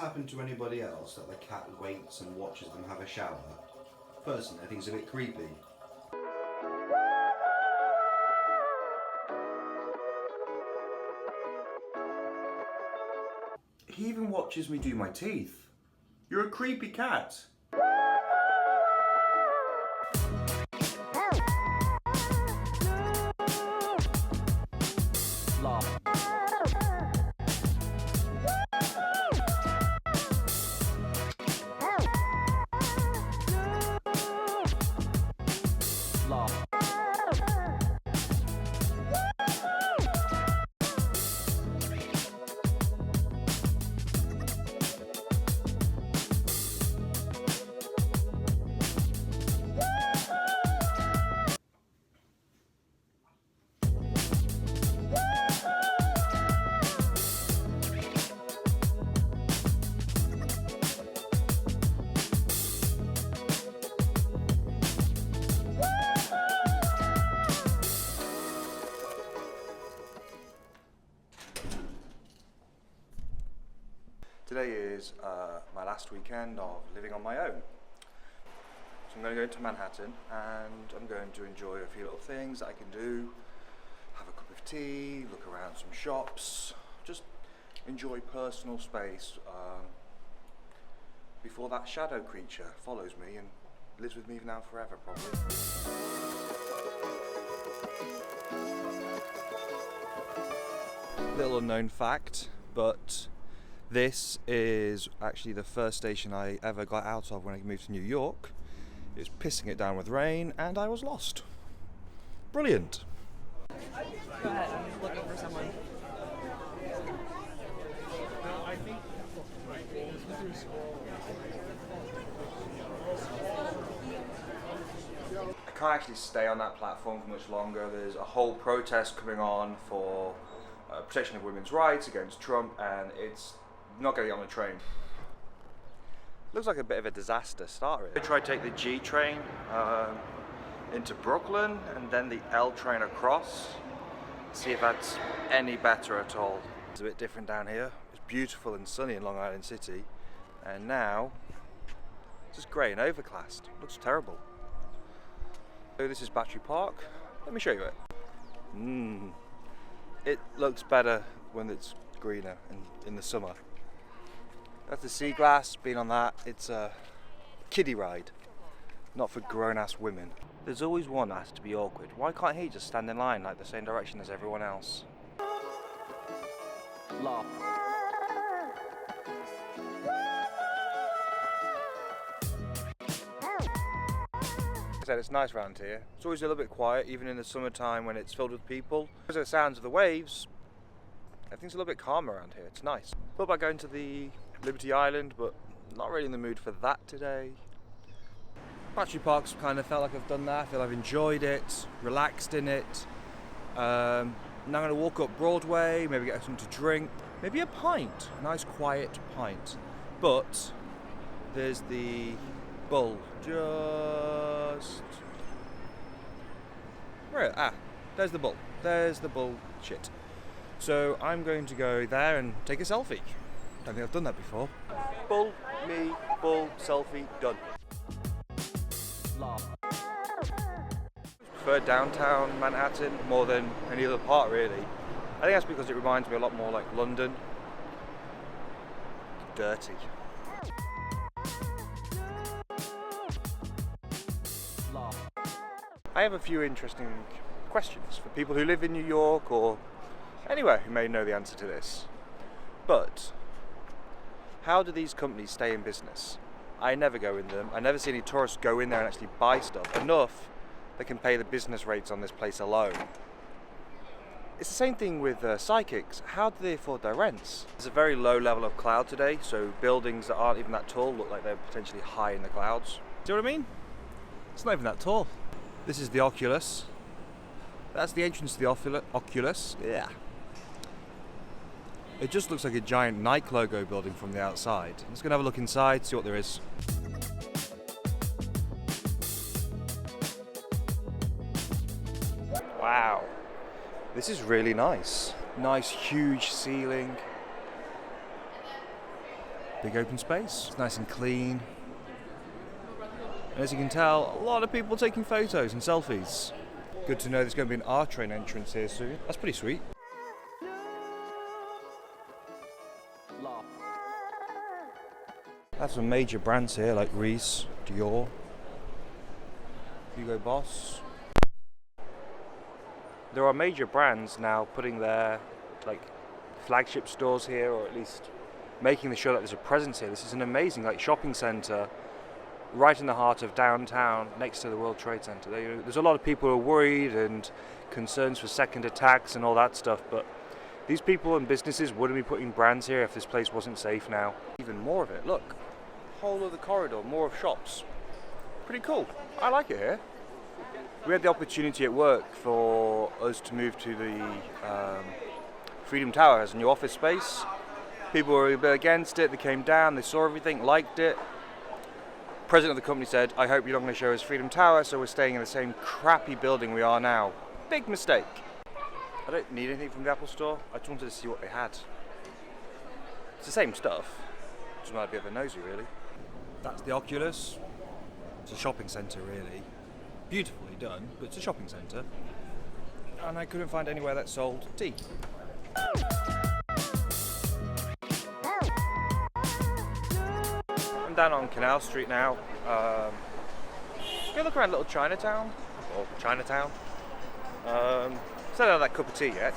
happened to anybody else that the cat waits and watches them have a shower? Personally, I think it's a bit creepy. He even watches me do my teeth. You're a creepy cat. Today is my last weekend of living on my own. So I'm going to go into Manhattan and I'm going to enjoy a few little things that I can do. Have a cup of tea, look around some shops, just enjoy personal space before that shadow creature follows me and lives with me now forever, probably. Little unknown fact, but this is actually the first station I ever got out of when I moved to New York. It was pissing it down with rain and I was lost. Brilliant. Go ahead, I'm looking for someone. I can't actually stay on that platform for much longer. There's a whole protest coming on for protection of women's rights against Trump, and it's not going to get on the train. Looks like a bit of a disaster start, really. I tried to take the G train into Brooklyn and then the L train across. See if that's any better at all. It's a bit different down here. It's beautiful and sunny in Long Island City, and now it's just grey and overcast. Looks terrible. So this is Battery Park. Let me show you it. It looks better when it's greener in the summer. That's the sea glass, been on that. It's a kiddie ride, not for grown-ass women. There's always one that has to be awkward. Why can't he just stand in line like the same direction as everyone else? Laugh. Like I said, it's nice around here. It's always a little bit quiet, even in the summertime when it's filled with people. Because of the sounds of the waves, everything's a little bit calmer around here. It's nice. Thought about going to the Liberty Island, but not really in the mood for that today. Battery Park's kind of felt like I've done that. I feel I've enjoyed it, relaxed in it. Now I'm going to walk up Broadway, maybe get something to drink, maybe a pint, a nice quiet pint. But there's the Bull just... Where? Ah, there's the Bull. There's the Bull shit. So I'm going to go there and take a selfie. Don't think I've done that before. Bull, me, Bull, selfie, done. I prefer downtown Manhattan more than any other part, really. I think that's because it reminds me a lot more like London. Dirty. I have a few interesting questions for people who live in New York or anywhere who may know the answer to this. But how do these companies stay in business? I never go in them. I never see any tourists go in there and actually buy stuff. Enough they can pay the business rates on this place alone. It's the same thing with psychics. How do they afford their rents? There's a very low level of cloud today, so buildings that aren't even that tall look like they're potentially high in the clouds. Do you know what I mean? It's not even that tall. This is the Oculus. That's the entrance to the Oculus. Yeah. It just looks like a giant Nike logo building from the outside. Let's go and have a look inside, see what there is. Wow. This is really nice. Nice huge ceiling. big open space. It's nice and clean. And as you can tell, a lot of people taking photos and selfies. Good to know there's going to be an R train entrance here soon. That's pretty sweet. That's some major brands here like Reese, Dior, Hugo Boss. There are major brands now putting their flagship stores here, or at least making sure that there's a presence here. This is an amazing shopping centre right in the heart of downtown, next to the World Trade Center. There's a lot of people who are worried and concerns for second attacks and all that stuff, but these people and businesses wouldn't be putting brands here if this place wasn't safe now. Even more of it, look. Whole of the corridor, more of shops. Pretty cool. I like it here. We had the opportunity at work for us to move to the Freedom Tower as a new office space. People were a bit against it. They came down, they saw everything, liked it. President of the company said, I hope you're not going to show us Freedom Tower, so we're staying in the same crappy building we are now. Big mistake. I don't need anything from the Apple Store. I just wanted to see what they had. It's the same stuff. Just might be a bit nosy, really. That's the Oculus. It's a shopping centre, really. Beautifully done, but it's a shopping centre. And I couldn't find anywhere that sold tea. I'm down on Canal Street now. Go look around little Chinatown. Still had that cup of tea yet.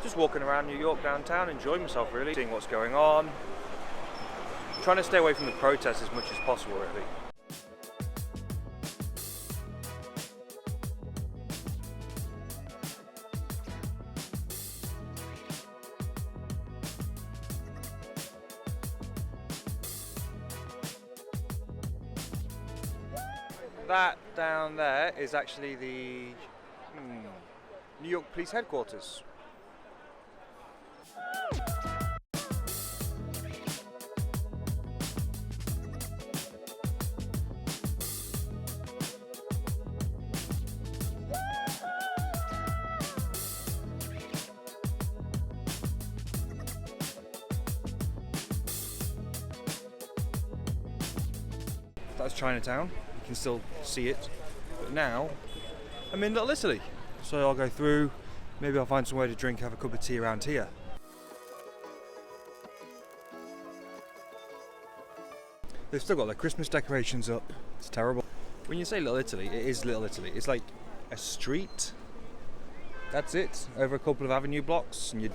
Just walking around New York downtown, enjoying myself really, seeing what's going on. Trying to stay away from the protests as much as possible, really. That down there is actually the New York Police Headquarters. That's Chinatown. You can still see it, but now I'm in Little Italy, so I'll go through, maybe I'll find somewhere to drink, have a cup of tea around here. They've still got their Christmas decorations up. It's terrible. When you say Little Italy, it is Little Italy. It's like a street, that's it, over a couple of avenue blocks, and you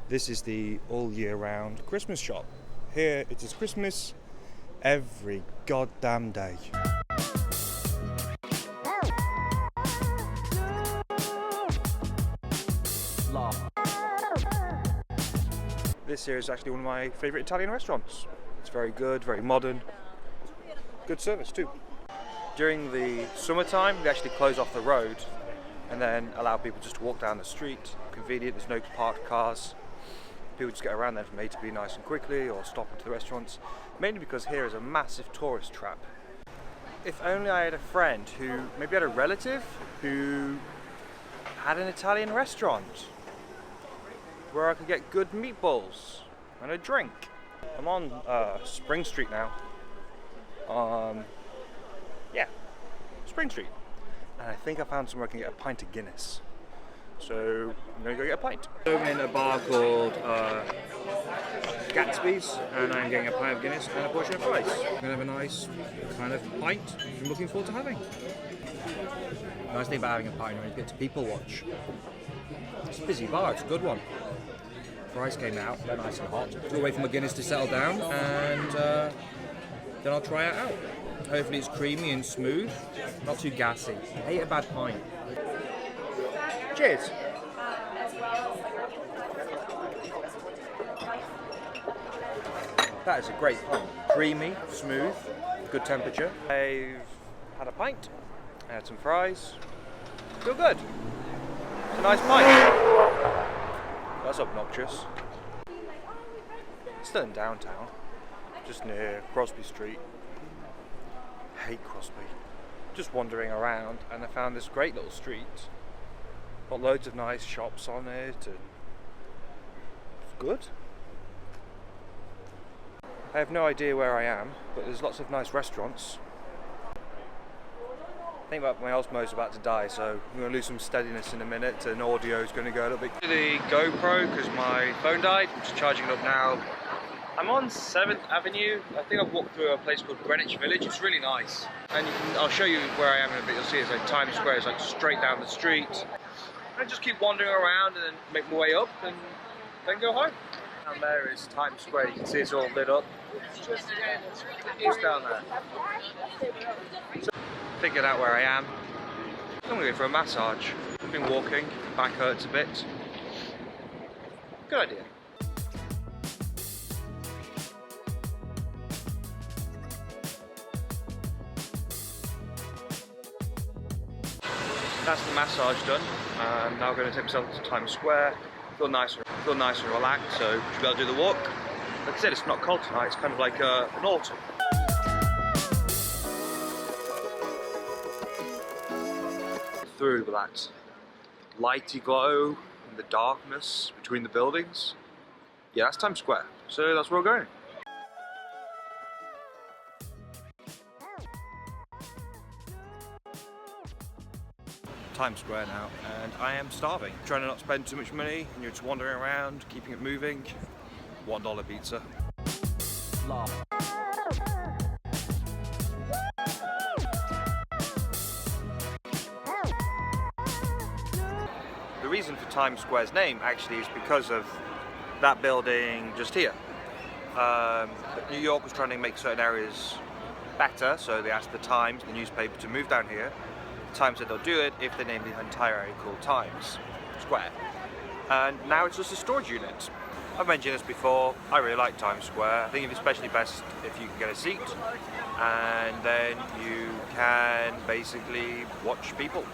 This is the all year round Christmas shop. Here it is Christmas every goddamn day. This here is actually one of my favourite Italian restaurants. It's very good, very modern. Good service too. During the summertime they actually close off the road and then allow people just to walk down the street. Convenient, there's no parked cars. People just get around there from A to B nice and quickly, or stop into the restaurants, mainly because here is a massive tourist trap. If only I had a friend who maybe had a relative who had an Italian restaurant where I could get good meatballs and a drink. I'm on Spring Street now. Yeah, Spring Street. And I think I found somewhere I can get a pint of Guinness. So I'm going to go get a pint. I'm in a bar called Gatsby's, and I'm getting a pint of Guinness and a portion of fries. I'm going to have a nice kind of pint, which I'm looking forward to having. The nice thing about having a pint is you get to people watch. It's a busy bar, it's a good one. Fries came out, they're nice and hot. We'll wait for my Guinness to settle down, and then I'll try it out. Hopefully it's creamy and smooth, not too gassy. I hate a bad pint. Cheers! That is a great pint. Creamy, smooth, good temperature. I've had a pint, I had some fries. Feel good. It's a nice pint. That's obnoxious. Still in downtown, just near Crosby Street. I hate Crosby. Just wandering around and I found this great little street. Got loads of nice shops on it and good. I have no idea where I am, but there's lots of nice restaurants. I think my Osmo's about to die, so I'm going to lose some steadiness in a minute, and audio is going to go a little bit. The GoPro, because my phone died, I'm just charging it up now. I'm on 7th Avenue. I think I've walked through a place called Greenwich Village. It's really nice. And I'll show you where I am in a bit. You'll see it's like Times Square. It's like straight down the street. And I just keep wandering around and then make my way up and then go home. Down there is Times Square. You can see it's all lit up. Just down there. So, figured out where I am. I'm going to go for a massage. I've been walking. Back hurts a bit. Good idea. That's the massage done. I'm now going to take myself to Times Square. Feel nice and relaxed, so should be able to do the walk. Like I said, it's not cold tonight, it's kind of like an autumn. Through that lighty glow and the darkness between the buildings. Yeah, that's Times Square, so that's where we're going. Times Square now, and I am starving. Trying to not spend too much money, and you're just wandering around, keeping it moving. $1 pizza. The reason for Times Square's name actually is because of that building just here. New York was trying to make certain areas better, so they asked the Times, the newspaper, to move down here. Times said they'll do it if they name the entire area called Times Square. And now it's just a storage unit. I've mentioned this before, I really like Times Square. I think it's especially best if you can get a seat and then you can basically watch people.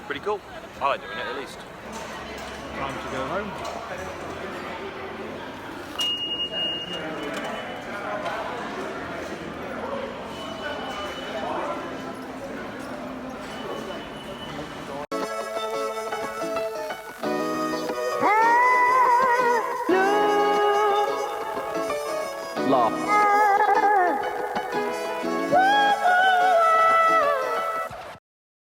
Pretty cool. I like doing it at least. Time to go home.